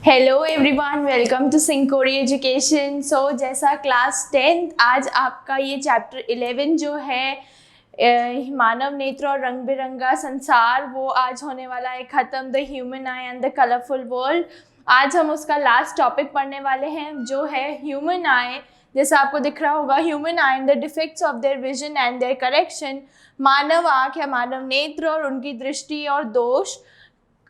Hello everyone, welcome to सिंकोरी education. So जैसा class 10th आज आपका ये चैप्टर 11 जो है मानव नेत्र और रंग बिरंगा संसार, वो आज होने वाला है ख़त्म। The human eye and the colourful world. आज हम उसका लास्ट टॉपिक पढ़ने वाले हैं जो है ह्यूमन आई। जैसा आपको दिख रहा होगा, human eye and the defects of their vision and their correction. मानव आँख या मानव नेत्र और उनकी दृष्टि और दोष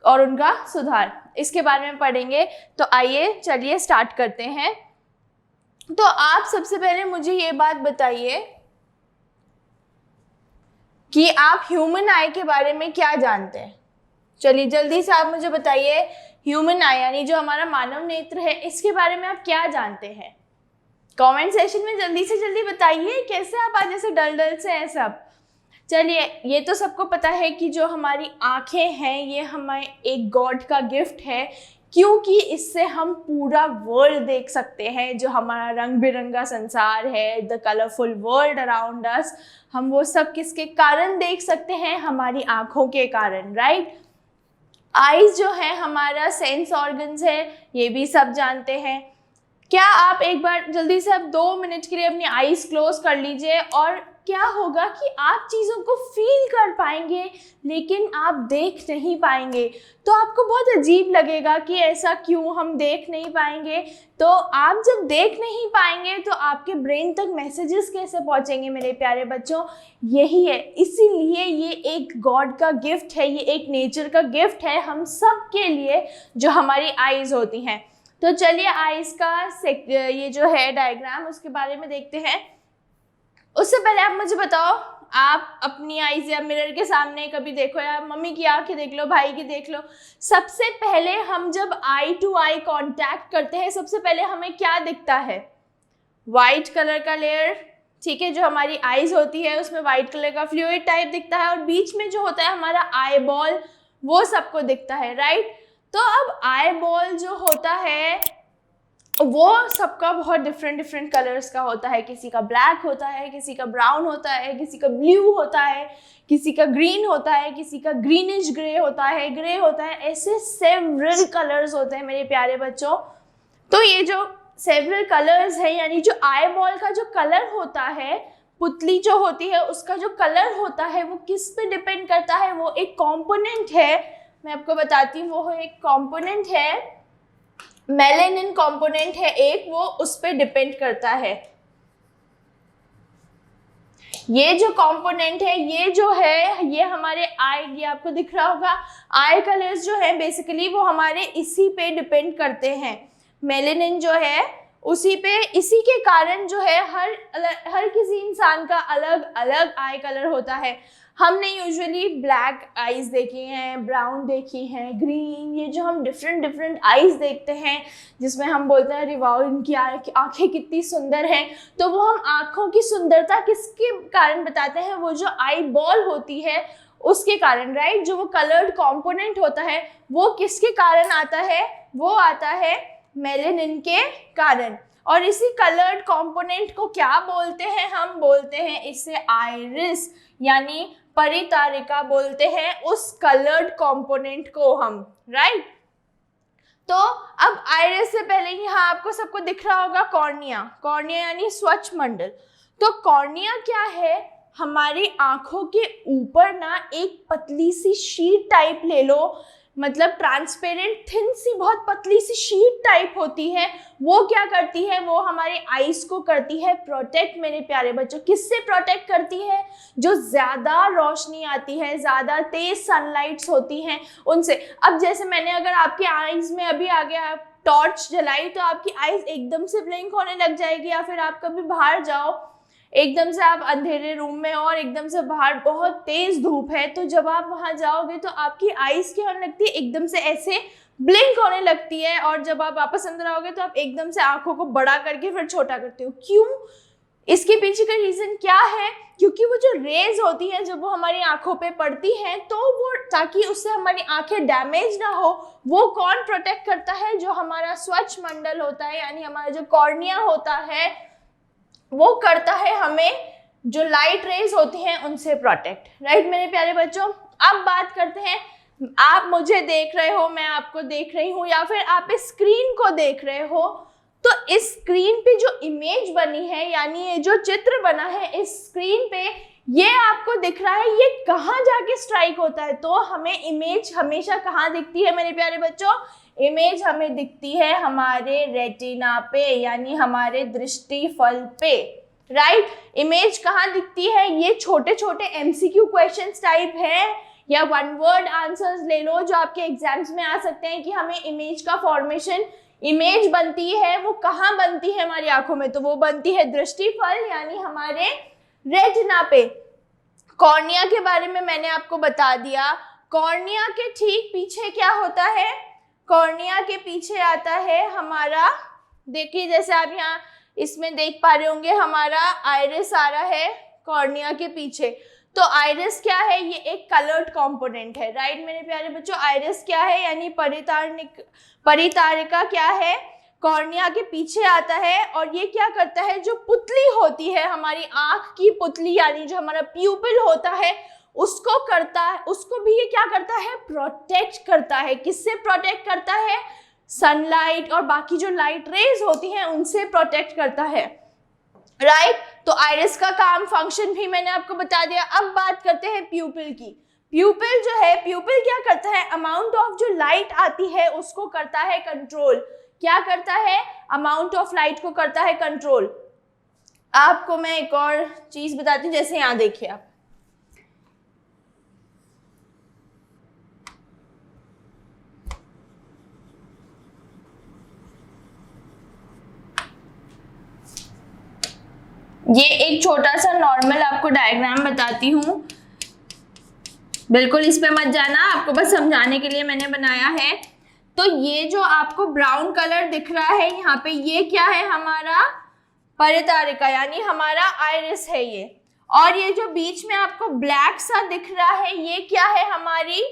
और उनका सुधार, इसके बारे में पढ़ेंगे। तो आइए चलिए स्टार्ट करते हैं। तो आप सबसे पहले मुझे ये बात बताइए कि आप ह्यूमन आई के बारे में क्या जानते हैं। चलिए जल्दी से आप मुझे बताइए, ह्यूमन आई यानी जो हमारा मानव नेत्र है, इसके बारे में आप क्या जानते हैं। कमेंट सेशन में जल्दी से जल्दी बताइए। कैसे आप आज ऐसे डल से हैं सब। चलिए, ये तो सबको पता है कि जो हमारी आँखें हैं ये हमें एक गॉड का गिफ्ट है, क्योंकि इससे हम पूरा वर्ल्ड देख सकते हैं। जो हमारा रंग बिरंगा संसार है, the colourful world around us, हम वो सब किसके कारण देख सकते हैं? हमारी आँखों के कारण, राइट। आईज जो है हमारा सेंस ऑर्गन्स है, ये भी सब जानते हैं। क्या आप एक बार जल्दी से आप 2 मिनट के लिए अपनी आईज क्लोज कर लीजिए, और क्या होगा कि आप चीज़ों को फील कर पाएंगे लेकिन आप देख नहीं पाएंगे। तो आपको बहुत अजीब लगेगा कि ऐसा क्यों हम देख नहीं पाएंगे। तो आप जब देख नहीं पाएंगे तो आपके ब्रेन तक मैसेजेस कैसे पहुंचेंगे मेरे प्यारे बच्चों? यही है, इसीलिए ये एक गॉड का गिफ्ट है, ये एक नेचर का गिफ्ट है हम सब के लिए, जो हमारी आईज होती हैं। तो चलिए आईज का ये जो है डायग्राम, उसके बारे में देखते हैं। उससे पहले आप मुझे बताओ, आप अपनी आईज या मिरर के सामने कभी देखो, या मम्मी की आंखें देख लो, भाई की देख लो। सबसे पहले हम जब आई टू आई कांटेक्ट करते हैं, सबसे पहले हमें क्या दिखता है? वाइट कलर का लेयर, ठीक है। जो हमारी आईज होती है उसमें वाइट कलर का फ्लूइड टाइप दिखता है, और बीच में जो होता है हमारा आई बॉल, वो सबको दिखता है, राइट। तो अब आई बॉल जो होता है वो सबका बहुत डिफरेंट कलर्स का होता है। किसी का ब्लैक होता है, किसी का ब्राउन होता है, किसी का ब्लू होता है, किसी का ग्रीन होता है, किसी का ग्रीनिश ग्रे होता है, ऐसे सेवरल कलर्स होते हैं मेरे प्यारे बच्चों। तो ये जो सेवरल कलर्स है, यानी जो आई बॉल का जो कलर होता है, पुतली जो होती है उसका जो कलर होता है, वो किस पे डिपेंड करता है? वो एक कॉम्पोनेंट है, मैं आपको बताती हूँ। वो एक कॉम्पोनेंट है, मेलेनिन कंपोनेंट है एक, वो उस पे डिपेंड करता है। ये जो कंपोनेंट है, ये जो है, ये हमारे आई, ये आपको दिख रहा होगा, आई कलर्स जो है बेसिकली वो हमारे इसी पे डिपेंड करते हैं। मेलेनिन जो है उसी पे, इसी के कारण जो है हर किसी इंसान का अलग अलग आई कलर होता है। हमने यूजुअली ब्लैक आईज देखी हैं, ब्राउन देखी हैं, ग्रीन, ये जो हम डिफरेंट आईज देखते हैं, जिसमें हम बोलते हैं अरे वाओ इनकी आंखें कितनी सुंदर हैं। तो वो हम आँखों की सुंदरता किसके कारण बताते हैं? वो जो आई बॉल होती है उसके कारण, राइट। जो वो कलर्ड कॉम्पोनेंट होता है वो किसके कारण आता है? वो आता है मेलेनिन के कारण। और इसी कलर्ड कंपोनेंट को क्या बोलते हैं? हम बोलते हैं इसे आइरिस, यानी परितारिका बोलते हैं उस कलर्ड कंपोनेंट को हम, राइट। तो अब आइरिस से पहले यहाँ आपको सबको दिख रहा होगा कॉर्निया। कॉर्निया यानी स्वच्छ मंडल। तो कॉर्निया क्या है? हमारी आंखों के ऊपर ना एक पतली सी शीट टाइप ले लो, मतलब ट्रांसपेरेंट थिन सी बहुत पतली सी शीट टाइप होती है। वो क्या करती है? वो हमारे आईज को करती है प्रोटेक्ट मेरे प्यारे बच्चों। किससे प्रोटेक्ट करती है? जो ज़्यादा रोशनी आती है, ज़्यादा तेज सनलाइट्स होती हैं उनसे। अब जैसे मैंने अगर आपके आईज में अभी आ गया टॉर्च जलाई, तो आपकी आईज एकदम से ब्लिंक होने लग जाएगी। या फिर आप कभी बाहर जाओ, एकदम से आप अंधेरे रूम में और एकदम से बाहर बहुत तेज धूप है, तो जब आप वहां जाओगे तो आपकी आईज क्या होने लगती है? एकदम से ऐसे ब्लिंक होने लगती है। और जब आप वापस अंदर आओगे तो आप एकदम से आंखों को बड़ा करके फिर छोटा करते हो। क्यों? इसके पीछे का रीजन क्या है? क्योंकि वो जो रेज होती है जब वो हमारी आंखों पे पड़ती हैं, तो वो ताकि उससे हमारी आंखें डैमेज ना हो, वो कौन प्रोटेक्ट करता है? जो हमारा स्वच्छ मंडल होता है, यानी हमारा जो कॉर्निया होता है, वो करता है हमें जो लाइट रेज होती हैं उनसे प्रोटेक्ट, राइट मेरे प्यारे बच्चों। अब बात करते हैं आप मुझे देख रहे हो, मैं आपको देख रही हूँ, या फिर आप इस स्क्रीन को देख रहे हो, तो इस स्क्रीन पे जो इमेज बनी है, यानी ये जो चित्र बना है इस स्क्रीन पे, ये आपको दिख रहा है, ये कहाँ जाके स्ट्राइक होता है? तो हमें इमेज हमेशा कहाँ दिखती है मेरे प्यारे बच्चों? इमेज हमें दिखती है हमारे रेटिना पे, यानी हमारे दृष्टि फल पे, राइट। इमेज कहाँ दिखती है? ये छोटे छोटे एमसीक्यू क्वेश्चंस टाइप है या वन वर्ड आंसर्स ले लो जो आपके एग्जाम्स में आ सकते हैं कि हमें इमेज का फॉर्मेशन, इमेज बनती है वो कहाँ बनती है हमारी आंखों में? तो वो बनती है दृष्टि फल यानी हमारे रेटिना पे। कॉर्निया के बारे में मैंने आपको बता दिया। कॉर्निया के ठीक पीछे क्या होता है? कॉर्निया के पीछे आता है हमारा, देखिए जैसे आप यहाँ इसमें देख पा रहे होंगे, हमारा आइरिस आ रहा है कॉर्निया के पीछे। तो आइरिस क्या है? ये एक कलर्ड कंपोनेंट है, राइट मेरे प्यारे बच्चों। आइरिस क्या है? यानी परितारिका क्या है? कॉर्निया के पीछे आता है। और ये क्या करता है? जो पुतली होती है हमारी आंख की पुतली, यानी जो हमारा प्यूपिल होता है, उसको करता है, उसको भी ये क्या करता है? प्रोटेक्ट करता है। किससे प्रोटेक्ट करता है? सनलाइट और बाकी जो लाइट रेज होती हैं उनसे प्रोटेक्ट करता है, राइट। तो आइरिस का काम, फंक्शन भी मैंने आपको बता दिया। अब बात करते हैं प्यूपिल की। प्यूपिल जो है, प्यूपिल क्या करता है? अमाउंट ऑफ जो लाइट आती है उसको करता है कंट्रोल। क्या करता है? अमाउंट ऑफ लाइट को करता है कंट्रोल। आपको मैं एक और चीज बताती हूँ, जैसे यहाँ देखिए आप, ये एक छोटा सा नॉर्मल आपको डायग्राम बताती हूँ, बिल्कुल इस पे मत जाना, आपको बस समझाने के लिए मैंने बनाया है। तो ये जो आपको ब्राउन कलर दिख रहा है यहाँ पे, ये क्या है? हमारा परितारिका यानी हमारा आइरिस है ये। और ये जो बीच में आपको ब्लैक सा दिख रहा है, ये क्या है? हमारी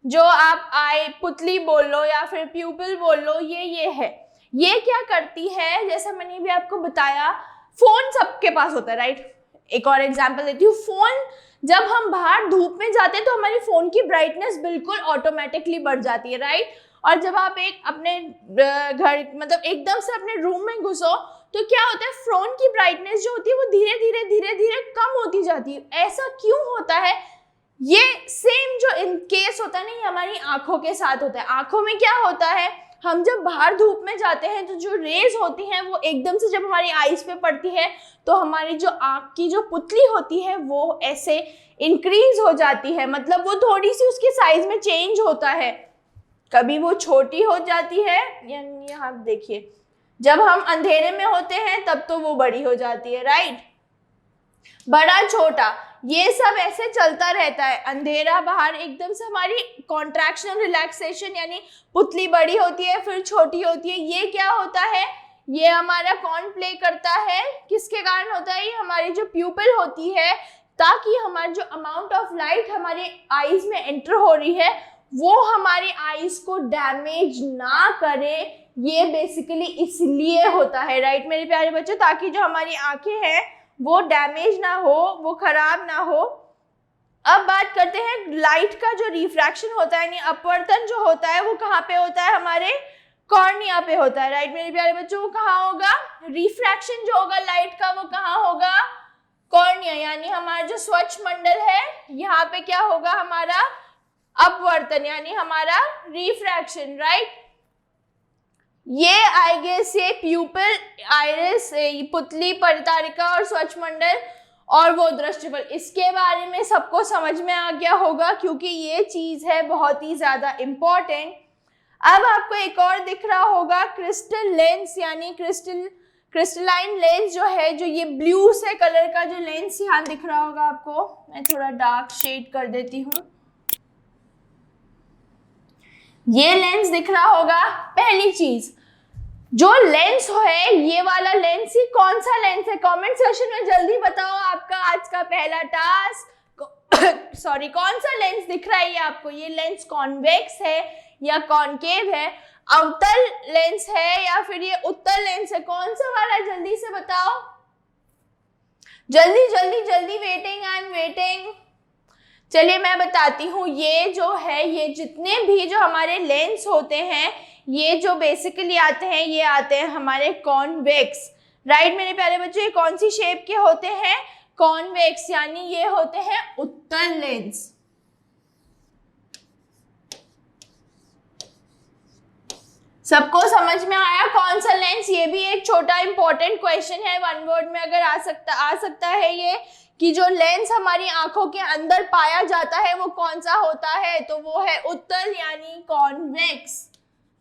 जो आप आई पुतली बोल लो या फिर प्यूपिल बोल लो, ये है। ये क्या करती है? जैसा मैंने भी आपको बताया, फोन सबके पास होता है, राइट। एक और एग्जांपल देती हूँ। फोन, जब हम बाहर धूप में जाते हैं तो हमारी फोन की ब्राइटनेस बिल्कुल ऑटोमेटिकली बढ़ जाती है, राइट। और जब आप एक अपने घर, मतलब एकदम से अपने रूम में घुसो, तो क्या होता है? फोन की ब्राइटनेस जो होती है वो धीरे धीरे कम होती जाती है। ऐसा क्यों होता है? ये सेम जो इन केस होता है ना, ये हमारी आंखों के साथ होता है। आंखों में क्या होता है? हम जब बाहर धूप में जाते हैं तो जो रेज होती हैं वो एकदम से जब हमारी आईज पे पड़ती है तो हमारी जो आंख की जो पुतली होती है वो ऐसे इंक्रीज हो जाती है, मतलब वो थोड़ी सी उसके साइज में चेंज होता है। कभी वो छोटी हो जाती है, यानी आप देखिए जब हम अंधेरे में होते हैं तब तो वो बड़ी हो जाती है, राइट। बड़ा छोटा ये सब ऐसे चलता रहता है। अंधेरा, बाहर, एकदम से हमारी कॉन्ट्रैक्शन और रिलैक्सेशन, यानी पुतली बड़ी होती है फिर छोटी होती है। ये क्या होता है? ये हमारा कौन प्ले करता है? किसके कारण होता है? ये हमारी जो प्यूपिल होती है, ताकि हमारी जो अमाउंट ऑफ लाइट हमारे आईज में एंटर हो रही है वो हमारी आईज को डैमेज ना करे। ये बेसिकली इसलिए होता है, राइट मेरे प्यारे बच्चों, ताकि जो हमारी आंखें हैं वो डैमेज ना हो, वो खराब ना हो। अब बात करते हैं लाइट का जो रिफ्रैक्शन होता है, यानी अपवर्तन जो होता है, वो कहाँ पे होता है? हमारे कॉर्निया पे होता है, राइट मेरे प्यारे बच्चों। वो कहाँ होगा? रिफ्रैक्शन जो होगा लाइट का वो कहाँ होगा? कॉर्निया, यानी हमारा जो स्वच्छ मंडल है यहाँ पे क्या होगा? हमारा अपवर्तन यानी हमारा रिफ्रैक्शन, राइट। ये आई गेस ये प्यूपिल, आइरिस, पुतली, परितारिका और स्वच्छ मंडल और वो दृष्टिफल, इसके बारे में सबको समझ में आ गया होगा क्योंकि ये चीज है बहुत ही ज्यादा इंपॉर्टेंट। अब आपको एक और दिख रहा होगा क्रिस्टल लेंस, यानी क्रिस्टलाइन लेंस जो है, जो ये ब्लू से कलर का जो लेंस यहाँ दिख रहा होगा आपको, मैं थोड़ा डार्क शेड कर देती हूँ। ये लेंस दिख रहा होगा। पहली चीज, जो लेंस है ये वाला लेंस ही कौन सा लेंस है? कमेंट सेक्शन में जल्दी बताओ। आपका आज का पहला टास्क सॉरी, कौन सा लेंस दिख रहा है ये आपको? ये लेंस कॉन्वेक्स है या कॉनकेव है? अवतल लेंस है या फिर ये उत्तल लेंस है? कौन सा वाला? जल्दी से बताओ, जल्दी जल्दी जल्दी, वेटिंग, आई एम वेटिंग। चलिए मैं बताती हूँ, ये जो है, ये जितने भी जो हमारे लेंस होते हैं, ये जो बेसिकली आते हैं, ये आते हैं हमारे कॉन्वेक्स, राइट मेरे प्यारे बच्चों। ये कौन सी शेप के होते हैं? कॉन्वेक्स, यानी ये होते हैं उत्तल लेंस। सबको समझ में आया कौन सा लेंस? ये भी एक छोटा इंपॉर्टेंट क्वेश्चन है, वन वर्ड में अगर आ सकता है ये, कि जो लेंस हमारी आंखों के अंदर पाया जाता है वो कौन सा होता है? तो वो है उत्तल यानी कॉन्वेक्स।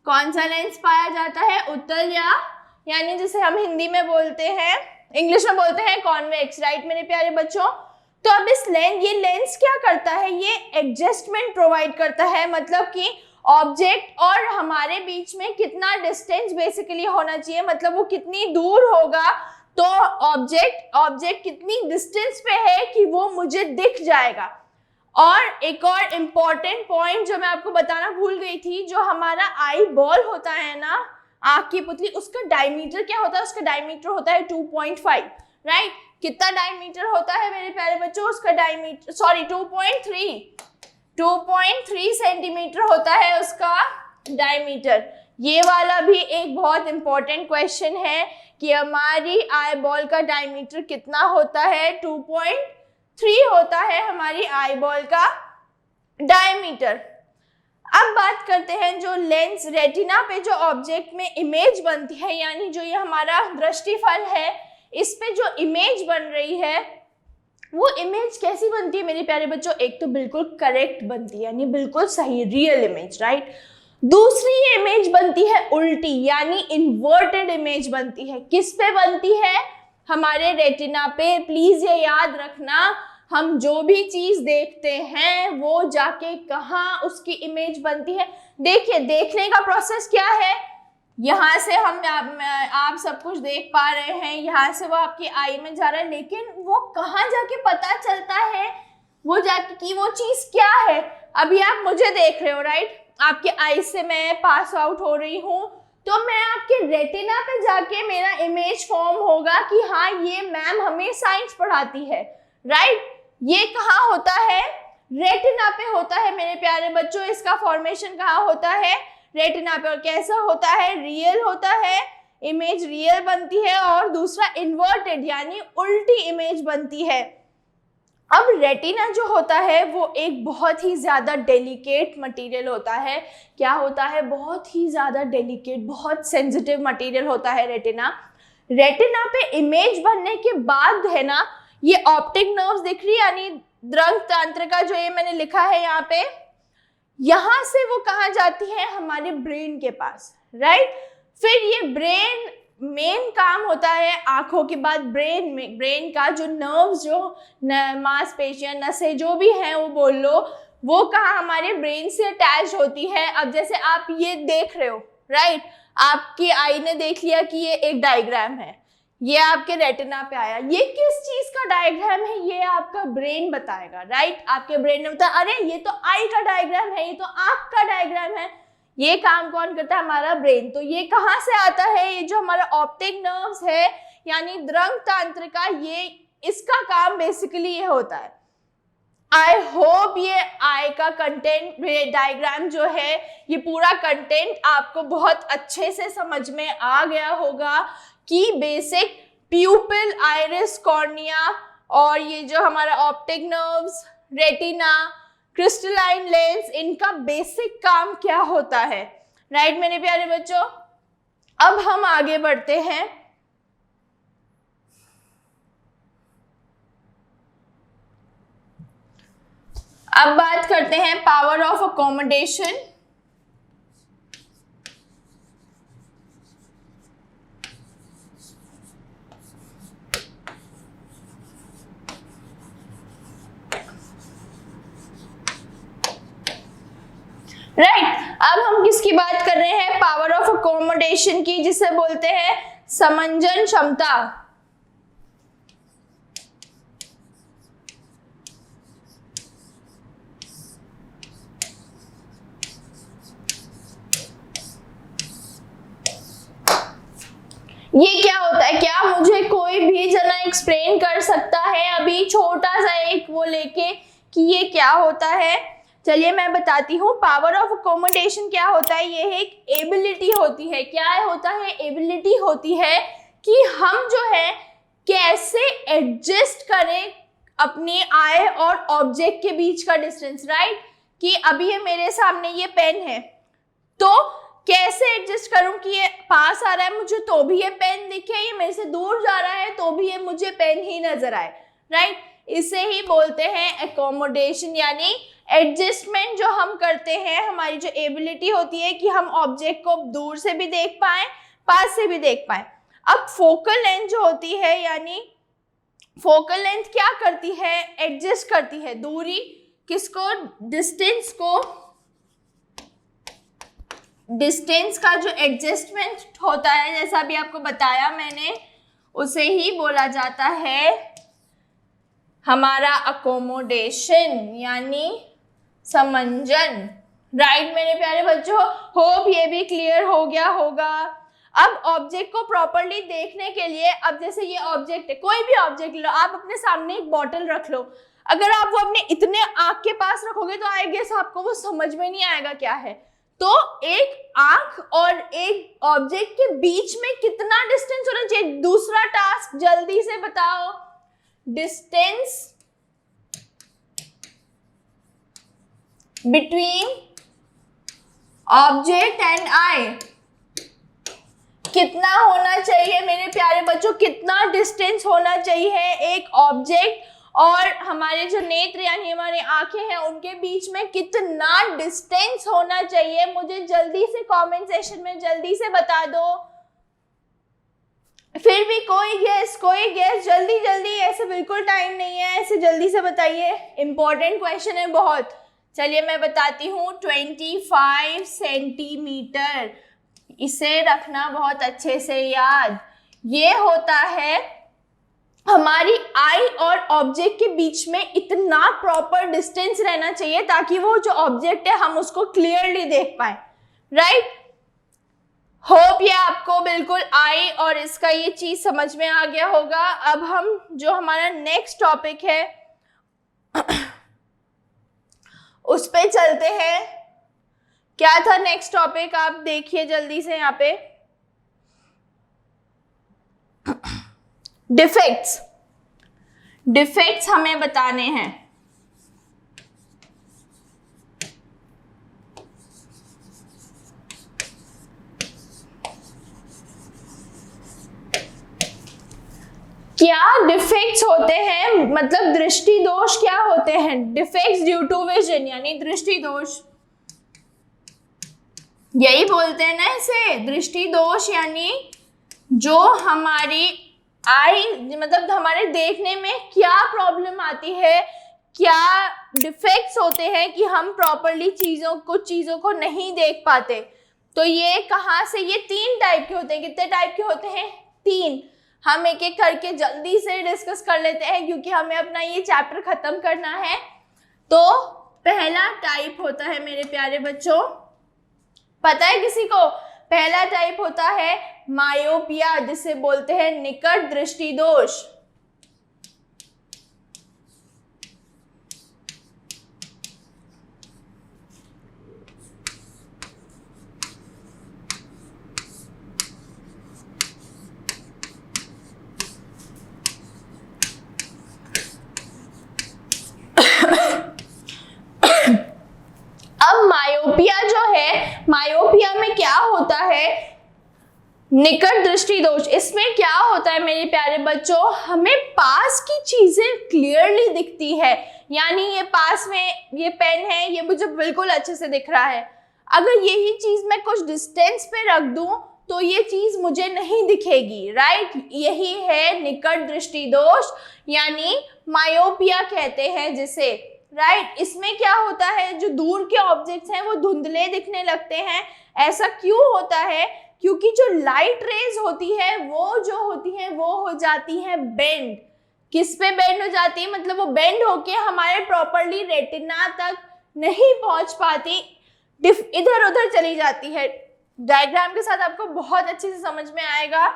कौन सा लेंस पाया जाता है? उत्तल, या यानी जिसे हम हिंदी में बोलते हैं, इंग्लिश में बोलते हैं कॉन्वेक्स, राइट मेरे प्यारे बच्चों। तो अब ये लेंस क्या करता है? ये एडजस्टमेंट प्रोवाइड करता है, मतलब कि ऑब्जेक्ट और हमारे बीच में कितना डिस्टेंस बेसिकली होना चाहिए, मतलब वो कितनी दूर होगा, तो ऑब्जेक्ट कितनी डिस्टेंस पे है कि वो मुझे दिख जाएगा। और एक और इम्पॉर्टेंट पॉइंट जो मैं आपको बताना भूल गई थी, जो हमारा आई बॉल होता है ना, आंख की पुतली, उसका डायमीटर क्या होता है? उसका डायमीटर होता है 2.5, राइट। कितना डायमीटर होता है मेरे प्यारे बच्चों? उसका डायमीटर 2.3 सेंटीमीटर होता है उसका डायमीटर। ये वाला भी एक बहुत इंपॉर्टेंट क्वेश्चन है कि हमारी आई बॉल का डायमीटर कितना होता है? 2.3 होता है हमारी आई बॉल का डायमीटर। अब बात करते हैं जो लेंस, रेटिना पे जो ऑब्जेक्ट में इमेज बनती है, यानी जो ये हमारा दृष्टिफल है, इस पे जो इमेज बन रही है, वो इमेज कैसी बनती है मेरे प्यारे बच्चों? एक तो बिल्कुल करेक्ट बनती है, यानी बिल्कुल सही, रियल इमेज, राइट। दूसरी इमेज बनती है उल्टी, यानी इन्वर्टेड इमेज बनती है। किस पे बनती है? हमारे रेटिना पे। प्लीज ये याद रखना, हम जो भी चीज देखते हैं वो जाके कहाँ उसकी इमेज बनती है। देखिए, देखने का प्रोसेस क्या है? यहाँ से आप सब कुछ देख पा रहे हैं, यहाँ से वो आपकी आई में जा रहा है, लेकिन वो कहाँ जाके पता चलता है वो जाके कि वो चीज क्या है? अभी आप मुझे देख रहे हो, राइट, आपके आई से मैं पास आउट हो रही हूँ, तो मैं आपके रेटिना पे जाके मेरा इमेज फॉर्म होगा कि हाँ ये मैम हमें साइंस पढ़ाती है, राइट। ये कहाँ होता है? रेटिना पे होता है मेरे प्यारे बच्चों। इसका फॉर्मेशन कहाँ होता है? रेटिना पे। और कैसा होता है? रियल होता है, इमेज रियल बनती है, और दूसरा इन्वर्टेड यानी उल्टी इमेज बनती है। अब रेटिना जो होता है वो एक बहुत ही ज़्यादा डेलिकेट मटेरियल होता है। क्या होता है? बहुत ही ज़्यादा डेलिकेट, बहुत सेंसिटिव मटेरियल होता है रेटिना। रेटिना पे इमेज बनने के बाद है ना, ये ऑप्टिक नर्व्स दिख रही है, यानी दृंग तंत्रिका, जो ये मैंने लिखा है यहाँ पे, यहाँ से वो कहाँ जाती है? हमारे ब्रेन के पास, राइट। फिर ये ब्रेन, मेन काम होता है आंखों के बाद ब्रेन का जो नर्व्स, जो मांसपेशियां, नसें जो भी हैं वो बोल लो, वो कहाँ? हमारे ब्रेन से अटैच होती है। अब जैसे आप ये देख रहे हो, राइट, आपकी आई ने देख लिया कि ये एक डायग्राम है, ये आपके रेटिना पे आया, ये किस चीज का डायग्राम है? ये आपका ब्रेन बताएगा, राइट। आपके ब्रेन ने बताया अरे ये तो आई का डायग्राम है, ये तो आंख का डायग्राम है। ये काम कौन करता है? हमारा ब्रेन। तो ये कहाँ से आता है? ये जो हमारा ऑप्टिक नर्व्स है, यानी दृंग तंत्रिका, ये इसका काम बेसिकली ये होता है। आई होप ये आई का कंटेंट, डायग्राम जो है, ये पूरा कंटेंट आपको बहुत अच्छे से समझ में आ गया होगा कि बेसिक प्यूपिल, आइरिस, कॉर्निया, और ये जो हमारा optic nerves, retina, crystalline lens, इनका बेसिक काम क्या होता है, राइट मेरे प्यारे बच्चों। अब हम आगे बढ़ते हैं। अब बात करते हैं पावर ऑफ अकोमोडेशन। राइट, अब हम किसकी बात कर रहे हैं? पावर ऑफ अकोमोडेशन की, जिसे बोलते हैं समंजन क्षमता। ये क्या होता है? क्या मुझे कोई भी जना एक्सप्लेन कर सकता है? अभी छोटा सा एक वो लेके कि ये क्या होता है। चलिए मैं बताती हूँ। पावर ऑफ अकोमोडेशन क्या होता है, ये एक एबिलिटी होती है। क्या होता है, एबिलिटी होती है कि हम जो है कैसे एडजस्ट करें अपनी आई और ऑब्जेक्ट के बीच का डिस्टेंस, राइट। कि अभी ये मेरे सामने ये पेन है, तो कैसे एडजस्ट करूं कि ये पास आ रहा है मुझे तो भी ये पेन दिखे, ये मेरे से दूर जा रहा है तो भी ये मुझे पेन ही नजर आए, राइट। इसे ही बोलते हैं एकोमोडेशन, यानी एडजस्टमेंट जो हम करते हैं। हमारी जो एबिलिटी होती है कि हम ऑब्जेक्ट को दूर से भी देख पाए, पास से भी देख पाए। अब फोकल लेंथ जो होती है, यानी फोकल लेंथ क्या करती है, एडजस्ट करती है दूरी किसको, डिस्टेंस को। डिस्टेंस का जो एडजस्टमेंट होता है, जैसा अभी आपको बताया मैंने, उसे ही बोला जाता है हमारा अकोमोडेशन, यानी समंजन, राइट मेरे प्यारे बच्चों। होप ये भी क्लियर हो गया होगा। अब ऑब्जेक्ट को प्रॉपर्ली देखने के लिए, अब जैसे ये ऑब्जेक्ट है, कोई भी ऑब्जेक्ट लो, आप अपने सामने एक बॉटल रख लो, अगर आप वो अपने इतने आंख के पास रखोगे तो आई गेस आपको वो समझ में नहीं आएगा क्या है। तो एक आंख और एक ऑब्जेक्ट के बीच में कितना डिस्टेंस होना चाहिए। दूसरा टास्क जल्दी से बताओ, distance between object and I कितना होना चाहिए मेरे प्यारे बच्चों, कितना डिस्टेंस होना चाहिए एक ऑब्जेक्ट और हमारे जो नेत्र यानी हमारी आंखें हैं उनके बीच में कितना डिस्टेंस होना चाहिए। मुझे जल्दी से कमेंट सेक्शन में जल्दी से बता दो। फिर भी कोई गेस जल्दी जल्दी, ऐसे बिल्कुल टाइम नहीं है, ऐसे जल्दी से बताइए, इंपॉर्टेंट क्वेश्चन है बहुत। चलिए मैं बताती हूँ, 25 सेंटीमीटर, इसे रखना बहुत अच्छे से याद। ये होता है हमारी आई और ऑब्जेक्ट के बीच में इतना प्रॉपर डिस्टेंस रहना चाहिए ताकि वो जो ऑब्जेक्ट है हम उसको क्लियरली देख पाए, राइट। होप ये आपको बिल्कुल आई और इसका ये चीज समझ में आ गया होगा। अब हम जो हमारा नेक्स्ट टॉपिक है उस पे चलते हैं। क्या था नेक्स्ट टॉपिक, आप देखिए जल्दी से यहाँ पे, डिफेक्ट्स हमें बताने हैं। क्या डिफेक्ट्स होते हैं, मतलब दृष्टि दोष क्या होते हैं। डिफेक्ट्स ड्यू टू विजन यानी दृष्टि दोष, यही बोलते हैं ना इसे, दृष्टि दोष। यानी जो हमारी आई, मतलब हमारे देखने में क्या प्रॉब्लम आती है, क्या डिफेक्ट्स होते हैं कि हम प्रॉपरली कुछ चीजों को नहीं देख पाते। तो ये कहाँ से, ये 3 टाइप के होते हैं। कितने टाइप के होते हैं, 3। हम एक एक करके जल्दी से डिस्कस कर लेते हैं क्योंकि हमें अपना ये चैप्टर खत्म करना है। तो पहला टाइप होता है मेरे प्यारे बच्चों, पता है किसी को, पहला टाइप होता है मायोपिया, जिसे बोलते हैं निकट दृष्टि दोष। मायोपिया जो है, मायोपिया में क्या होता है, निकट दृष्टि दोष। इसमें क्या होता है मेरे प्यारे बच्चों, हमें पास की चीजें क्लियरली दिखती है। यानी ये पास में ये पेन है, ये मुझे बिल्कुल अच्छे से दिख रहा है। अगर यही चीज मैं कुछ डिस्टेंस पे रख दूं तो ये चीज मुझे नहीं दिखेगी, राइट। यही है निकट दृष्टि दोष, यानी मायोपिया कहते हैं जिसे, राइट। इसमें क्या होता है, जो दूर के ऑब्जेक्ट्स हैं वो धुंधले दिखने लगते हैं। ऐसा क्यों होता है, क्योंकि जो लाइट रेज होती है वो जो होती है वो हो जाती है बेंड। किस पे बेंड हो जाती है, मतलब वो बेंड होके हमारे प्रॉपरली रेटिना तक नहीं पहुंच पाती, इधर उधर चली जाती है। डायग्राम के साथ आपको बहुत अच्छे से समझ में आएगा।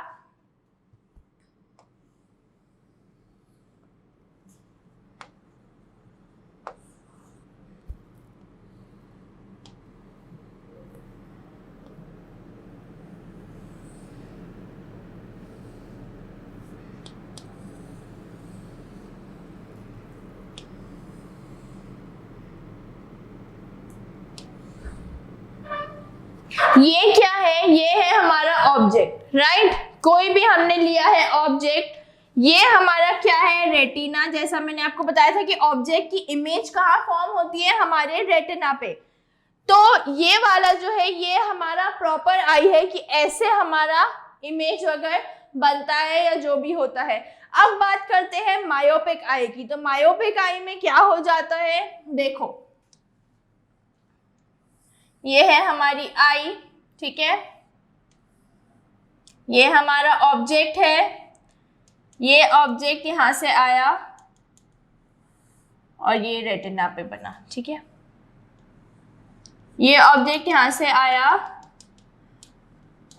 ये क्या है, ये है हमारा ऑब्जेक्ट, राइट। कोई भी हमने लिया है ऑब्जेक्ट, ये हमारा क्या है, रेटिना। जैसा मैंने आपको बताया था कि ऑब्जेक्ट की इमेज कहाँ फॉर्म होती है, हमारे रेटिना पे। तो ये वाला जो है ये हमारा प्रॉपर आई है कि ऐसे हमारा इमेज वगैरह बनता है या जो भी होता है। अब बात करते हैं मायोपिक आई की। तो मायोपिक आई में क्या हो जाता है, देखो ये है हमारी आई, ठीक है, ये हमारा ऑब्जेक्ट है, ये ऑब्जेक्ट यहां से आया और ये रेटिना पे बना, ठीक है। ये ऑब्जेक्ट यहां से आया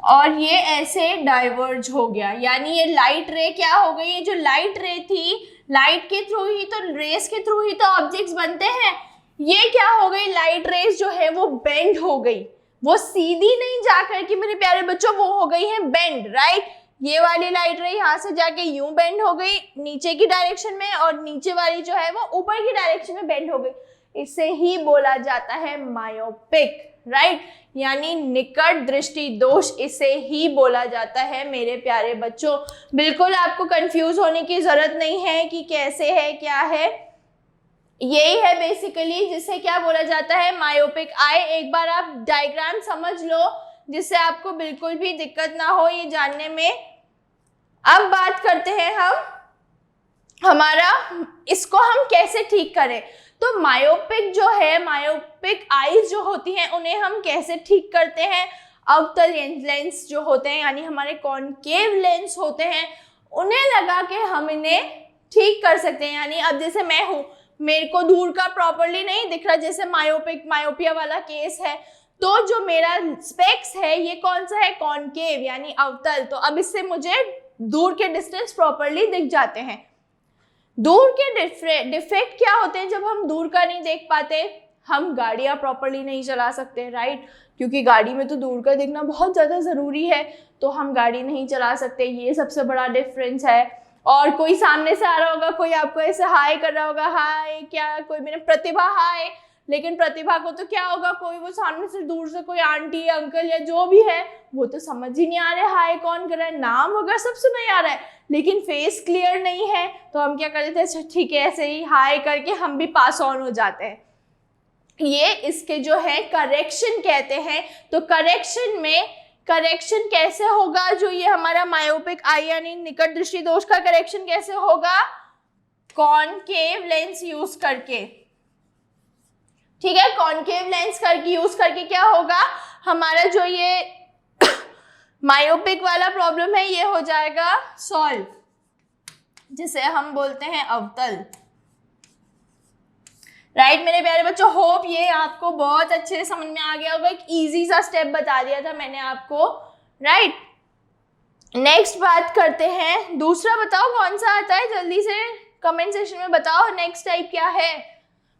और ये ऐसे डाइवर्ज हो गया, यानी ये लाइट रे क्या हो गई, ये जो लाइट रे थी, लाइट के थ्रू ही तो, रेस के थ्रू ही तो ऑब्जेक्ट्स बनते हैं। ये क्या हो गई, लाइट रेस जो है वो बेंड हो गई, वो सीधी नहीं जाकर के मेरे प्यारे बच्चों वो हो गई है बेंड, राइट। ये वाली लाइट रे यहाँ से जाके यूं बेंड हो गई नीचे की डायरेक्शन में, और नीचे वाली जो है वो ऊपर की डायरेक्शन में बेंड हो गई। इसे ही बोला जाता है मायोपिक, राइट, यानी निकट दृष्टि दोष इसे ही बोला जाता है मेरे प्यारे बच्चों। बिल्कुल आपको कंफ्यूज होने की जरूरत नहीं है कि कैसे है क्या है, यही है बेसिकली जिसे क्या बोला जाता है, मायोपिक आई। एक बार आप डायग्राम समझ लो जिससे आपको बिल्कुल भी दिक्कत ना हो ये जानने में। अब बात करते हैं हम हमारा इसको हम कैसे ठीक करें। तो मायोपिक जो है, मायोपिक आईज जो होती हैं उन्हें हम कैसे ठीक करते हैं, अवतल लेंस जो होते हैं यानी हमारे कॉनकेव लेंस होते हैं, उन्हें लगा के हम इन्हें ठीक कर सकते हैं। यानी अब जैसे मैं हूं, मेरे को दूर का प्रॉपरली नहीं दिख रहा, जैसे मायोपिया वाला केस है, तो जो मेरा स्पेक्स है ये कौन सा है, कॉनकेव यानी अवतल। तो अब इससे मुझे दूर के डिस्टेंस प्रॉपरली दिख जाते हैं। दूर के डिफेक्ट क्या होते हैं, जब हम दूर का नहीं देख पाते, हम गाड़ियां प्रॉपरली नहीं चला सकते, राइट, क्योंकि गाड़ी में तो दूर का देखना बहुत ज़्यादा ज़रूरी है, तो हम गाड़ी नहीं चला सकते, ये सबसे बड़ा डिफरेंस है। और कोई सामने से आ रहा होगा, कोई आपको ऐसे हाय कर रहा होगा, हाय क्या, कोई मेरे प्रतिभा हाय, लेकिन प्रतिभा को तो क्या होगा, कोई वो सामने से दूर से कोई आंटी अंकल या जो भी है वो तो समझ ही नहीं आ रहा है हाय कौन कर रहा है, नाम वगैरह सब सुनाई आ रहा है लेकिन फेस क्लियर नहीं है, तो हम क्या कर देते हैं, अच्छा ठीक है ऐसे ही हाय करके हम भी पास ऑन हो जाते हैं। ये इसके जो है करेक्शन कहते हैं। तो करेक्शन में, करेक्शन कैसे होगा, जो ये हमारा मायोपिक आई यानी निकट दृष्टि दोष का करेक्शन कैसे होगा, कॉनकेव लेंस यूज करके, ठीक है, कॉनकेव लेंस करके यूज करके क्या होगा, हमारा जो ये मायोपिक वाला प्रॉब्लम है ये हो जाएगा सॉल्व, जिसे हम बोलते हैं अवतल, राइट मेरे प्यारे बच्चों। होप ये आपको बहुत अच्छे से समझ में आ गया होगा, एक इजी सा स्टेप बता दिया था मैंने आपको, राइट। नेक्स्ट बात करते हैं, दूसरा बताओ कौन सा आता है, जल्दी से कमेंट सेक्शन में बताओ नेक्स्ट टाइप क्या है।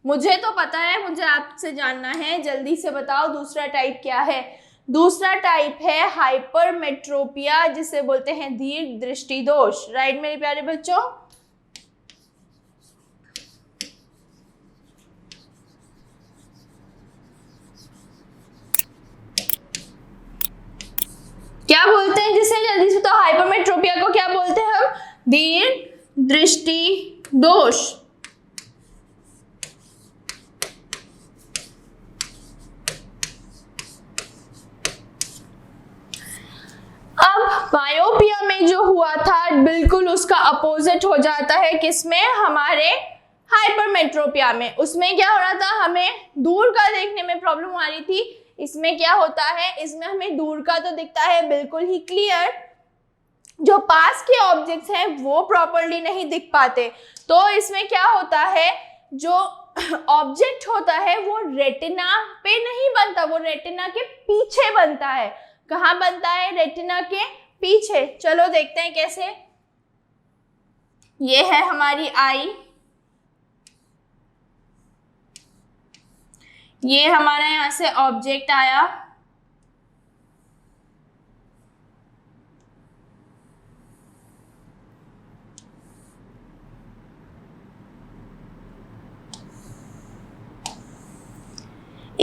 मुझे तो पता है, मुझे आपसे जानना है, जल्दी से बताओ दूसरा टाइप क्या है। दूसरा टाइप है हाइपरमेट्रोपिया, जिसे बोलते हैं दीर्घ दृष्टि दोष, राइट मेरे प्यारे बच्चों। क्या बोलते हैं जिसे, जल्दी से बताओ, हाइपरमेट्रोपिया को क्या बोलते हैं हम, दीर्घ दृष्टि दोष। मायोपिया में जो हुआ था बिल्कुल उसका अपोजिट हो जाता है, किसमें, हमारे हाइपरमेट्रोपिया में। उसमें क्या हो रहा था, हमें दूर का देखने में प्रॉब्लम आ रही थी, इसमें क्या होता है, इसमें हमें दूर का तो दिखता है बिल्कुल ही क्लियर, जो पास के ऑब्जेक्ट्स हैं वो प्रॉपरली नहीं दिख पाते। तो इसमें क्या होता है, जो ऑब्जेक्ट होता है वो रेटिना पे नहीं बनता, वो रेटिना के पीछे बनता है। कहाँ बनता है, रेटिना के पीछे। चलो देखते हैं कैसे। ये है हमारी आई, ये हमारा यहां से ऑब्जेक्ट आया,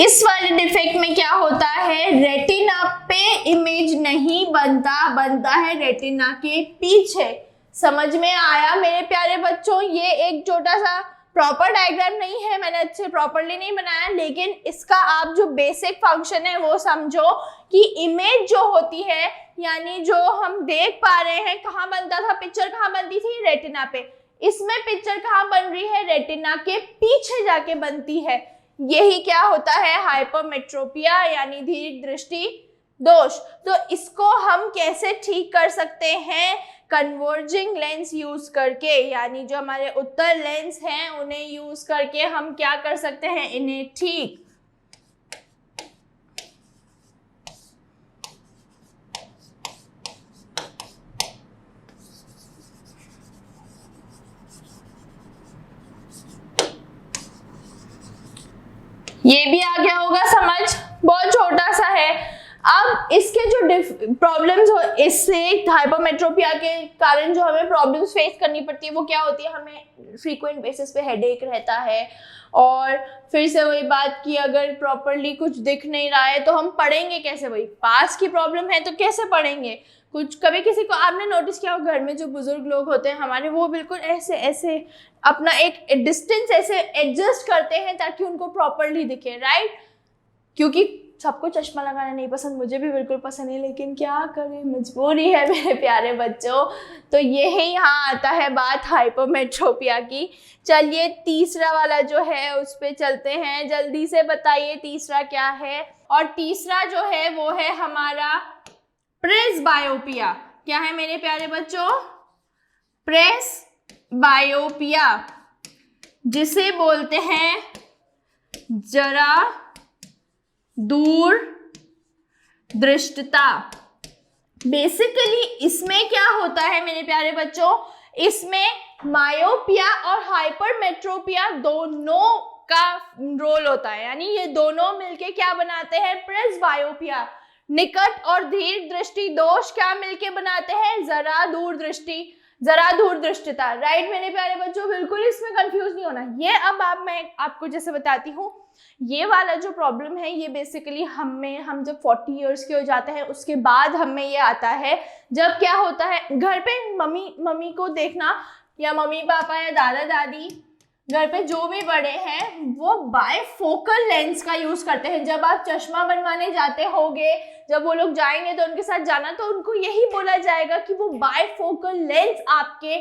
इस वाले डिफेक्ट में क्या होता है, रेटिना पे इमेज नहीं बनता है रेटिना के पीछे। समझ में आया मेरे प्यारे बच्चों? ये एक छोटा सा प्रॉपर डायग्राम नहीं है, मैंने अच्छे प्रॉपरली नहीं बनाया, लेकिन इसका आप जो बेसिक फंक्शन है वो समझो कि इमेज जो होती है, यानी जो हम देख पा रहे हैं, कहाँ बनता था पिक्चर, कहाँ बनती थी, रेटिना पे। इसमें पिक्चर कहाँ बन रही है, रेटिना के पीछे जाके बनती है। यही क्या होता है, हाइपरमेट्रोपिया यानी धीर दृष्टि दोष। तो इसको हम कैसे ठीक कर सकते हैं, कन्वर्जिंग लेंस यूज करके, यानी जो हमारे उत्तल लेंस हैं उन्हें यूज करके हम क्या कर सकते हैं, इन्हें ठीक। ये भी आ गया होगा समझ, बहुत छोटा सा है। अब इसके जो प्रॉब्लम्स हो, इससे हाइपरमेट्रोपिया के कारण जो हमें प्रॉब्लम्स फेस करनी पड़ती है वो क्या होती है, हमें फ्रीक्वेंट बेसिस पे हेडेक रहता है, और फिर से वही बात कि अगर प्रॉपरली कुछ दिख नहीं रहा है तो हम पढ़ेंगे कैसे, वही पास की प्रॉब्लम है तो कैसे पढ़ेंगे। कुछ कभी किसी को आपने नोटिस किया हो, घर में जो बुजुर्ग लोग होते हैं हमारे, वो बिल्कुल ऐसे ऐसे अपना एक डिस्टेंस ऐसे एडजस्ट करते हैं ताकि उनको प्रॉपरली दिखे, राइट? क्योंकि सबको चश्मा लगाना नहीं पसंद, मुझे भी बिल्कुल पसंद नहीं, लेकिन क्या करें, मजबूरी है मेरे प्यारे बच्चों। तो यही यहाँ आता है बात हाइपरमेट्रोपिया की। चलिए तीसरा वाला जो है उस पे चलते हैं, जल्दी से बताइए तीसरा क्या है। और तीसरा जो है वो है हमारा प्रेसबायोपिया। क्या है मेरे प्यारे बच्चों, प्रेसबायोपिया, जिसे बोलते हैं जरा दूर दृष्टता। बेसिकली इसमें क्या होता है मेरे प्यारे बच्चों, इसमें मायोपिया और हाइपरमेट्रोपिया दोनों का रोल होता है, यानी ये दोनों मिलके क्या बनाते हैं, प्रेसबायोपिया। निकट और धीर दृष्टि दोष क्या मिलके बनाते हैं, जरा दूर दृष्टि, जरा दूर दृष्टता, राइट मेरे प्यारे बच्चों? बिल्कुल इसमें कंफ्यूज नहीं होना। ये अब मैं आपको जैसे बताती हूँ, ये वाला जो प्रॉब्लम है ये बेसिकली हम जब 40 इयर्स के हो जाते हैं उसके बाद हमें ये आता है। जब क्या होता है, घर पे मम्मी को देखना, या मम्मी पापा या दादा दादी, घर पे जो भी बड़े हैं वो बायफोकल लेंस का यूज करते हैं। जब आप चश्मा बनवाने जाते होगे, जब वो लोग जाएंगे तो उनके साथ जाना, तो उनको यही बोला जाएगा कि वो बायफोकल लेंस आपके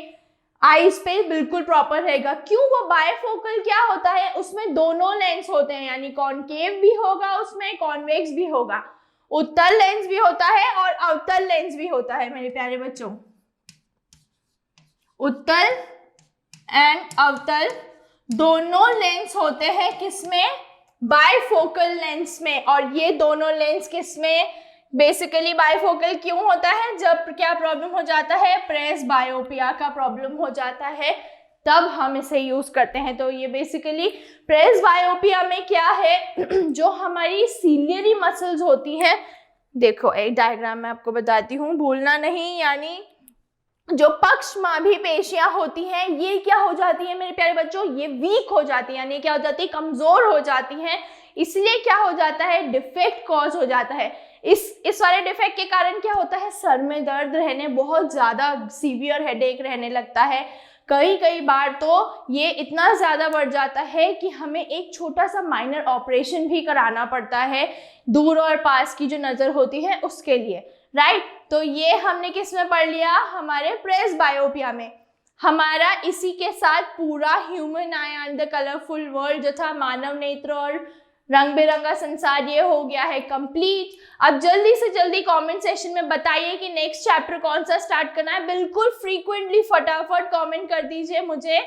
आईज पे बिल्कुल प्रॉपर रहेगा। क्यों? वो बायफोकल क्या होता है, उसमें दोनों लेंस होते हैं, यानी कॉनकेव भी होगा, उसमें कॉन्वेक्स भी होगा, उत्तल लेंस भी होता है और अवतल लेंस भी होता है मेरे प्यारे बच्चों। उत्तल एंड अवतल दोनों लेंस होते हैं किसमें, बायफोकल लेंस में। और ये दोनों लेंस किसमें, बेसिकली बायफोकल क्यों होता है, जब क्या प्रॉब्लम हो जाता है, प्रेसबायोपिया का प्रॉब्लम हो जाता है, तब हम इसे यूज करते हैं। तो ये बेसिकली प्रेसबायोपिया में क्या है, जो हमारी सीलियरी मसल्स होती हैं, देखो एक डायग्राम में आपको बताती हूँ, भूलना नहीं, यानी जो पक्षमाभी पेशियां होती हैं ये क्या हो जाती है मेरे प्यारे बच्चों, ये वीक हो जाती है, यानी क्या हो जाती है, कमजोर हो जाती हैं। इसलिए क्या हो जाता है, डिफेक्ट कॉज हो जाता है। इस वाले डिफेक्ट के कारण क्या होता है, सर में दर्द रहने, बहुत ज्यादा सीवियर हेडेक रहने लगता है। कई बार तो ये इतना ज्यादा बढ़ जाता है कि हमें एक छोटा सा माइनर ऑपरेशन भी कराना पड़ता है, दूर और पास की जो नजर होती है उसके लिए, राइट? तो ये हमने किस में पढ़ लिया, हमारे प्रेसबायोपिया में। हमारा इसी के साथ पूरा human eye and the colourful world जो था, मानव नेत्र और रंग बिरंगा संसार, ये हो गया है कंप्लीट। अब जल्दी से जल्दी कमेंट सेक्शन में बताइए कि नेक्स्ट चैप्टर कौन सा स्टार्ट करना है। बिल्कुल फ्रीक्वेंटली फटाफट कमेंट कर दीजिए मुझे।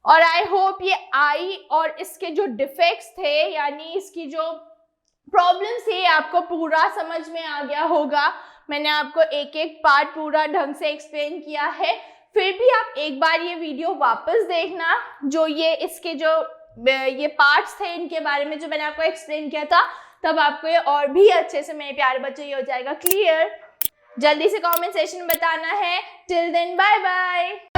और आई होप ये आई और इसके जो डिफेक्ट्स थे, यानी इसकी जो प्रॉब्लम्स थी, आपको पूरा समझ में आ गया होगा। मैंने आपको एक एक पार्ट पूरा ढंग से एक्सप्लेन किया है। फिर भी आप एक बार ये वीडियो वापस देखना, जो ये इसके जो ये पार्ट्स थे इनके बारे में जो मैंने आपको एक्सप्लेन किया था, तब आपको ये और भी अच्छे से मेरे प्यारे बच्चों ये हो जाएगा क्लियर। जल्दी से कमेंट सेक्शन में बताना है। Till then bye bye.